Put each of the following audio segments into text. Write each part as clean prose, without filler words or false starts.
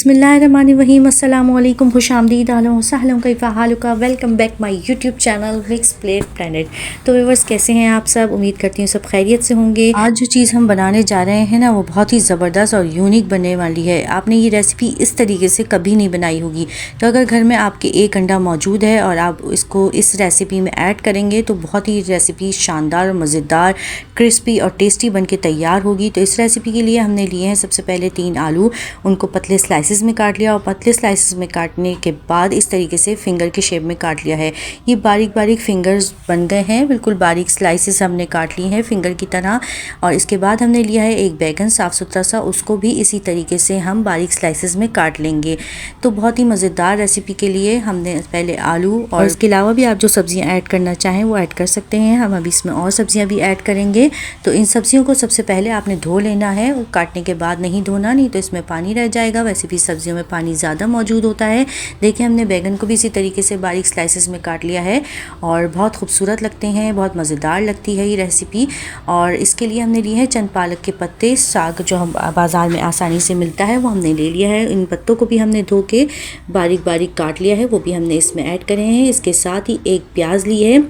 बिस्मिल्लाहिर्रहमानिर्रहीम अस्सलामुअलैकुम खुशामदीद अहलन व सहलन कैफ़ा हालुका। Welcome back my YouTube channel mix plate planet. तो व्यूअर्स कैसे हैं आप सब? उम्मीद करती हूँ सब खैरियत से होंगे। आज जो चीज़ हम बनाने जा रहे हैं ना वो बहुत ही ज़बरदस्त और यूनिक बनने वाली है। आपने ये रेसिपी इस तरीके से कभी नहीं बनाई होगी। तो अगर घर में आपके एक अंडा मौजूद है और आप इसको इस रेसिपी में ऐड करेंगे तो बहुत ही रेसिपी शानदार और मज़ेदार, क्रिस्पी और टेस्टी बन के तैयार होगी। तो इस रेसिपी के लिए हमने लिए हैं सबसे पहले 3 आलू, उनको पतले स्लाइसेस में काट लिया और पतले स्लाइसेस में काटने के बाद इस तरीके से फिंगर के शेप में काट लिया है। ये बारीक बारीक फिंगर्स बन गए हैं, बिल्कुल बारीक स्लाइसेस हमने काट लिए हैं फिंगर की तरह। और इसके बाद हमने लिया है एक बैगन साफ़ सुथरा सा, उसको भी इसी तरीके से हम बारीक स्लाइसेस में काट लेंगे। तो बहुत ही मज़ेदार रेसिपी के लिए हमने पहले आलू और इसके अलावा भी आप जो सब्जियां ऐड करना चाहें वो ऐड कर सकते हैं। हम अभी इसमें और सब्जियां भी ऐड करेंगे। तो इन सब्जियों को सबसे पहले आपने धो लेना है, वो काटने के बाद नहीं धोना, नहीं तो इसमें पानी रह जाएगा। वैसे भी सब्जियों में पानी ज़्यादा मौजूद होता है। देखिए हमने बैगन को भी इसी तरीके से बारीक स्लाइसेस में काट लिया है और बहुत खूबसूरत लगते हैं, बहुत मज़ेदार लगती है ये रेसिपी। और इसके लिए हमने लिए हैं चंद पालक के पत्ते, साग जो हम बाज़ार में आसानी से मिलता है वो हमने ले लिया है। इन पत्तों को भी हमने धो के बारीक बारीक काट लिया है, वो भी हमने इसमें ऐड करे हैं। इसके साथ ही एक प्याज ली है,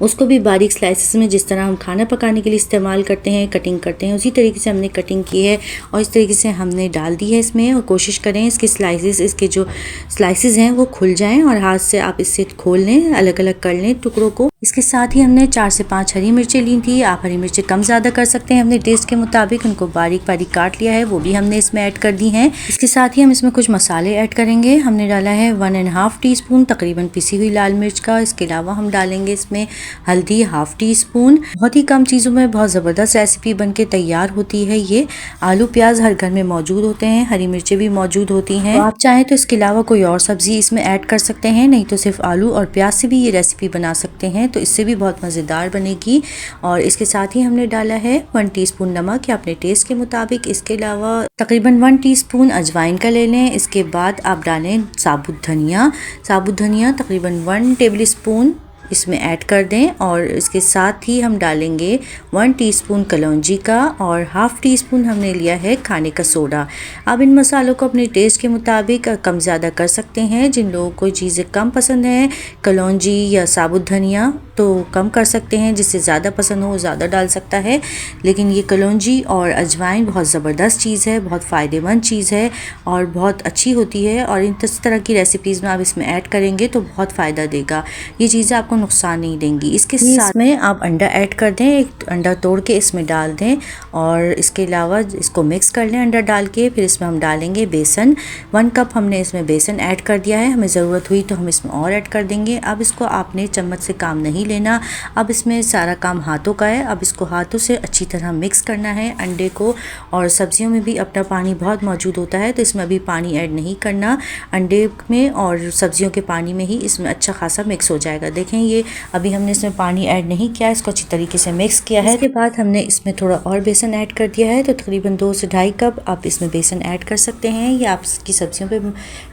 उसको भी बारीक स्लाइसेस में जिस तरह हम खाना पकाने के लिए इस्तेमाल करते हैं, कटिंग करते हैं, उसी तरीके से हमने कटिंग की है और इस तरीके से हमने डाल दी है इसमें। और कोशिश करें इसके स्लाइसेस, इसके जो स्लाइसेस हैं वो खुल जाएं और हाथ से आप इससे खोल लें, अलग अलग कर लें टुकड़ों को। इसके साथ ही हमने 4 से 5 हरी मिर्चें ली थी। आप हरी मिर्चें कम ज़्यादा कर सकते हैं अपने टेस्ट के मुताबिक। उनको बारीक बारीक काट लिया है, वो भी हमने इसमें ऐड कर दी हैं। इसके साथ ही हम इसमें कुछ मसाले ऐड करेंगे। हमने डाला है 1.5 टीस्पून तकरीबन पिसी हुई लाल मिर्च का। इसके अलावा हम डालेंगे इसमें हल्दी 1/2 टीस्पून। बहुत ही कम चीज़ों में बहुत ज़बरदस्त रेसिपी बनके तैयार होती है ये। आलू प्याज हर घर में मौजूद होते हैं, हरी मिर्चें भी मौजूद होती हैं। तो आप चाहें तो इसके अलावा कोई और सब्जी इसमें ऐड कर सकते हैं, नहीं तो सिर्फ आलू और प्याज से भी ये रेसिपी बना सकते हैं, तो इससे भी बहुत मज़ेदार बनेगी। और इसके साथ ही हमने डाला है 1 टीस्पून नमक या अपने टेस्ट के मुताबिक। इसके अलावा तकरीबन 1 टीस्पून अजवाइन का ले लें। इसके बाद आप डालें साबुत धनिया तकरीबन 1 टेबल स्पून इसमें ऐड कर दें। और इसके साथ ही हम डालेंगे 1 टीस्पून कलौंजी का और 1/2 टीस्पून हमने लिया है खाने का सोडा। अब इन मसालों को अपने टेस्ट के मुताबिक कम ज़्यादा कर सकते हैं। जिन लोगों को चीज़ें कम पसंद हैं, कलौंजी या साबुत धनिया, तो कम कर सकते हैं। जिससे ज़्यादा पसंद हो वो ज़्यादा डाल सकता है। लेकिन ये कलौंजी और अजवाइन बहुत ज़बरदस्त चीज़ है, बहुत फ़ायदेमंद चीज़ है और बहुत अच्छी होती है। और इस तरह की रेसिपीज़ में आप इसमें ऐड करेंगे तो बहुत फ़ायदा देगा। ये चीज़ें आपको नुकसान नहीं देंगी। इसके साथ में आप अंडा ऐड कर दें, एक अंडा तोड़ के इसमें डाल दें और इसके अलावा इसको मिक्स कर लें अंडा डाल के। फिर इसमें हम डालेंगे बेसन। 1 कप हमने इसमें बेसन ऐड कर दिया है। हमें ज़रूरत हुई तो हम इसमें और ऐड कर देंगे। अब इसको आपने चम्मच से काम नहीं लेना, अब इसमें सारा काम हाथों का है। अब इसको हाथों से अच्छी तरह मिक्स करना है अंडे को। और सब्जियों में भी अपना पानी बहुत मौजूद होता है, तो इसमें अभी पानी ऐड नहीं करना। अंडे में और सब्जियों के पानी में ही इसमें अच्छा खासा मिक्स हो जाएगा। देखें ये अभी हमने इसमें पानी ऐड नहीं किया, इसको अच्छी तरीके से मिक्स किया है। इसके बाद हमने इसमें थोड़ा और बेसन ऐड कर दिया है, तो तकरीबन 2 से 2.5 कप आप इसमें बेसन ऐड कर सकते हैं। ये आपकी सब्जियों पे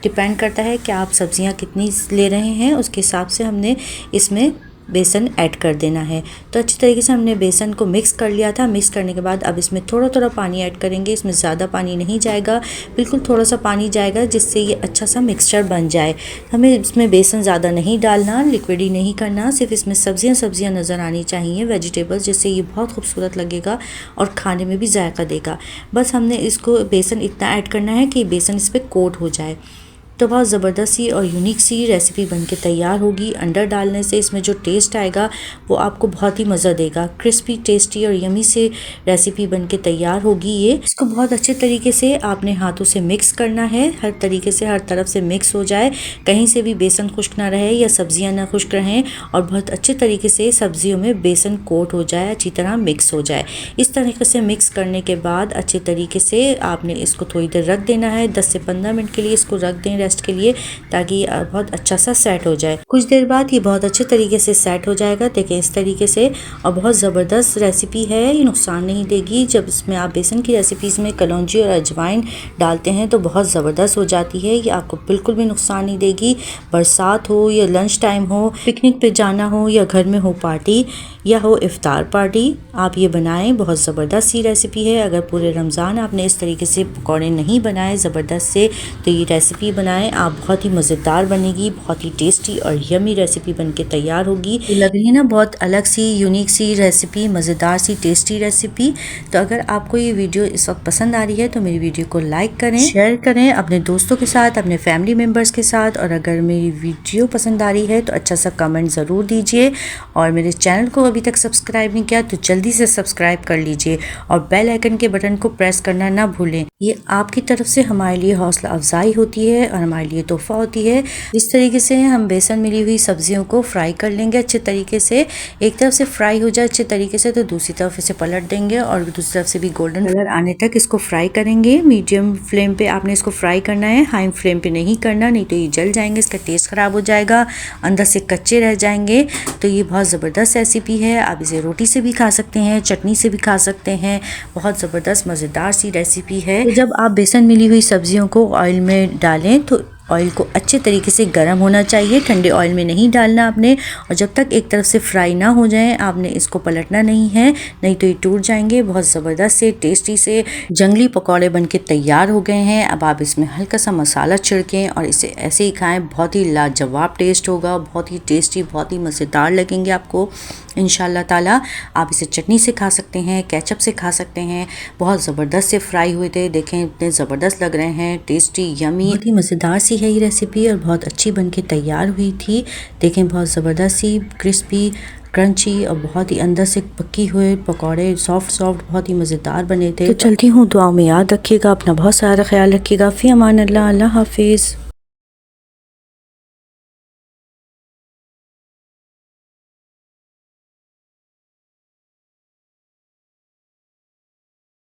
डिपेंड करता है कि आप सब्जियां कितनी ले रहे हैं, उसके हिसाब से हमने इसमें बेसन ऐड कर देना है। तो अच्छी तरीके से हमने बेसन को मिक्स कर लिया था। मिक्स करने के बाद अब इसमें थोड़ा थोड़ा पानी ऐड करेंगे। इसमें ज़्यादा पानी नहीं जाएगा, बिल्कुल थोड़ा सा पानी जाएगा जिससे ये अच्छा सा मिक्सचर बन जाए। हमें इसमें बेसन ज़्यादा नहीं डालना, लिक्विड ही नहीं करना, सिर्फ इसमें सब्जियां नज़र आनी चाहिए, वेजिटेबल्स, जिससे ये बहुत खूबसूरत लगेगा और खाने में भी जायका देगा। बस हमने इसको बेसन इतना ऐड करना है कि बेसन इस पर कोट हो जाए। तो बहुत ज़बरदस्त सी और यूनिक सी रेसिपी बनके तैयार होगी। अंडा डालने से इसमें जो टेस्ट आएगा वो आपको बहुत ही मज़ा देगा। क्रिस्पी, टेस्टी और यमी से रेसिपी बनके तैयार होगी ये। इसको बहुत अच्छे तरीके से आपने हाथों से मिक्स करना है, हर तरीके से हर तरफ से मिक्स हो जाए, कहीं से भी बेसन खुश्क ना रहे या सब्जियां ना खुश्क रहें, और बहुत अच्छे तरीके से सब्जियों में बेसन कोट हो जाए, अच्छी तरह मिक्स हो जाए। इस तरीके से मिक्स करने के बाद अच्छे तरीके से आपने इसको थोड़ी देर रख देना है। 10 से 15 मिनट के लिए इसको रख दें रेस्ट के लिए, ताकि बहुत अच्छा सा सेट हो जाए। कुछ देर बाद ये बहुत अच्छे तरीके से सेट हो जाएगा। देखें इस तरीके से, और बहुत ज़बरदस्त रेसिपी है, ये नुकसान नहीं देगी। जब इसमें आप बेसन की रेसिपीज़ में कलौंजी और अजवाइन डालते हैं तो बहुत ज़बरदस्त हो जाती है। ये आपको बिल्कुल भी नुकसान नहीं देगी। बरसात हो या लंच टाइम हो, पिकनिक पे जाना हो या घर में हो पार्टी या हो इफ्तार पार्टी, आप ये बनाएं। बहुत ज़बरदस्त सी रेसिपी है। अगर पूरे रमज़ान आपने इस तरीके से पकौड़े नहीं बनाए ज़बरदस्त से, तो ये रेसिपी बनाएं आप, बहुत ही मज़ेदार बनेगी, बहुत ही टेस्टी और यमी रेसिपी बनके तैयार होगी। तो लग रही है ना बहुत अलग सी, यूनिक सी रेसिपी, मज़ेदार सी, टेस्टी रेसिपी। तो अगर आपको ये वीडियो इस वक्त पसंद आ रही है तो मेरी वीडियो को लाइक करें, शेयर करें अपने दोस्तों के साथ, अपने फैमिली मेम्बर्स के साथ। और अगर मेरी वीडियो पसंद आ रही है तो अच्छा सा कमेंट ज़रूर दीजिए। और मेरे चैनल को अभी तक सब्सक्राइब नहीं किया तो जल्दी से सब्सक्राइब कर लीजिए और बेल आइकन के बटन को प्रेस करना ना भूलें। ये आपकी तरफ से हमारे लिए हौसला अफजाई होती है और हमारे लिए तोहफा होती है। इस तरीके से हम बेसन मिली हुई सब्जियों को फ्राई कर लेंगे अच्छे तरीके से। एक तरफ से फ्राई हो जाए अच्छे तरीके से तो दूसरी तरफ इसे पलट देंगे और दूसरी तरफ से भी गोल्डन कलर आने तक इसको फ्राई करेंगे। मीडियम फ्लेम पे आपने इसको फ्राई करना है, हाई फ्लेम पे नहीं करना, नहीं तो ये जल जाएंगे, इसका टेस्ट ख़राब हो जाएगा, अंदर से कच्चे रह जाएंगे। तो ये बहुत ज़बरदस्त रेसिपी है। आप इसे रोटी से भी खा सकते हैं, चटनी से भी खा सकते हैं। बहुत ज़बरदस्त मज़ेदार सी रेसिपी है। तो जब आप बेसन मिली हुई सब्जियों को ऑयल में डालें तो ऑयल को अच्छे तरीके से गर्म होना चाहिए, ठंडे ऑयल में नहीं डालना आपने। और जब तक एक तरफ से फ्राई ना हो जाए आपने इसको पलटना नहीं है, नहीं तो ये टूट जाएंगे। बहुत ज़बरदस्त से टेस्टी से जंगली पकौड़े बनके तैयार हो गए हैं। अब आप इसमें हल्का सा मसाला छिड़कें और इसे ऐसे ही खाएं। बहुत ही लाजवाब टेस्ट होगा, बहुत ही टेस्टी, बहुत ही मज़ेदार लगेंगे आपको इंशाल्लाह ताला। आप इसे चटनी से खा सकते हैं, केचप से खा सकते हैं। बहुत ज़बरदस्त से फ्राई हुए थे, देखें इतने ज़बरदस्त लग रहे हैं, टेस्टी, यमी, बहुत ही मज़ेदार सी है ये रेसिपी और बहुत अच्छी बनके तैयार हुई थी। देखें बहुत ज़बरदस्त सी, क्रिस्पी, क्रंची और बहुत ही अंदर से पकी हुए पकौड़े, सॉफ्ट सॉफ्ट, बहुत ही मज़ेदार बने थे। तो चलती हूँ, दुआ में याद रखिएगा, अपना बहुत सारा ख्याल रखिएगा। फ़ी अमान अल्लाह, अल्लाह हाफिज़।